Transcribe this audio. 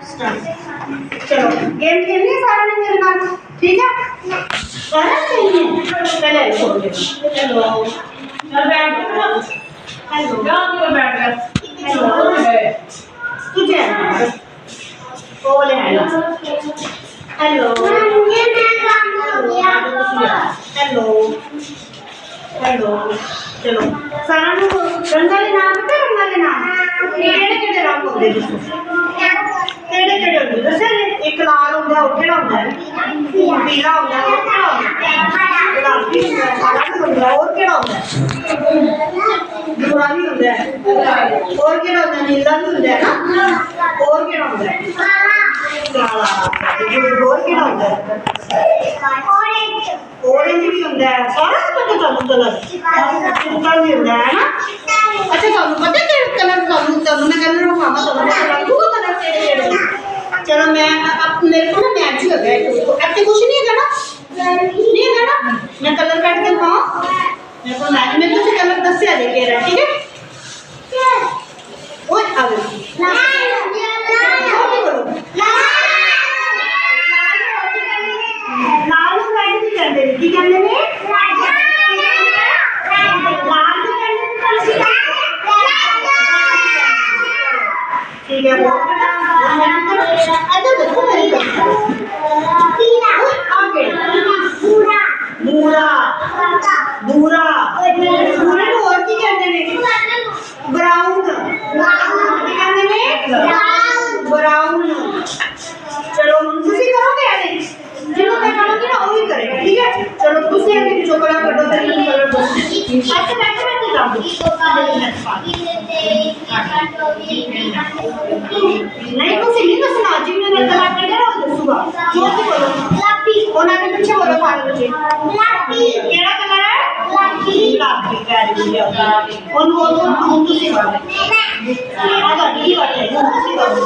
चलो गेम खेलनी है सारा ने मेरे नाल, ठीक है? सारा खेलनी है पहले छोड़ दे। हेलो चल बैठ जा। हेलो जा बैठ जा। हेलो तुझे बोले हेलो हेलो हेलो हेलो चलो सारा नु रंगा दे नाम पता रंगा दे नाम केड़े केड़े रंग होंदे दसो केड़े केड़े होंदे दसो एक लाल होंदा ओ केड़ा होंदा है पीला होंदा है ओ केड़ा होंदा है गुलाबी होंदा है काला होंदा है और केड़ा होंदा है गुलाबी होंदा है और केड़ा होंदा है नीला भी होंदा है ना और केड़ा होंदा है काला और केड़ा होंदा है ऑरेंज भी होंदा है सारा पता तानू कलर कलर भी होंदा है ना अच्छा तानू पता है कलर तानू तानू मैं कलर दिखावा तानू पता लगूगा कलर केड़े केड़े चलो मैं अब मेरे को ना मैच ही हो गया तो ऐसे कुछ नहीं है ना मैं कलर काट के दिखाऊं मेरे को मैच में तो कलर 10 से अधिक है ठीक है ओए आ गए लाल रेड भी कर दे की करने में लाल भी करने में ठीक है वो अच्छा देखो मेरी पीला आगे पूरा पूरा पूरा पूरा को और की कहते हैं ब्राउन की कहते हैं ब्राउन चलो तुसी करोगे ऐसे जिनको मैं करूंगी ना वही करेगा ठीक है चलो तुसी अभी जो कलर कर दो तेरे कलर दो ऐसे बैठे बैठे कर दो नहीं तो सिली तो सुना जी ने कलर कर दे रहा सुबह जो भी बोलो गुलाबी ओना के पीछे बोलो 5 बजे गुलाबी केड़ा कलर है गुलाबी वेरी गुड और वो तुसी बोलो आधा डी वाले तुसी बोलो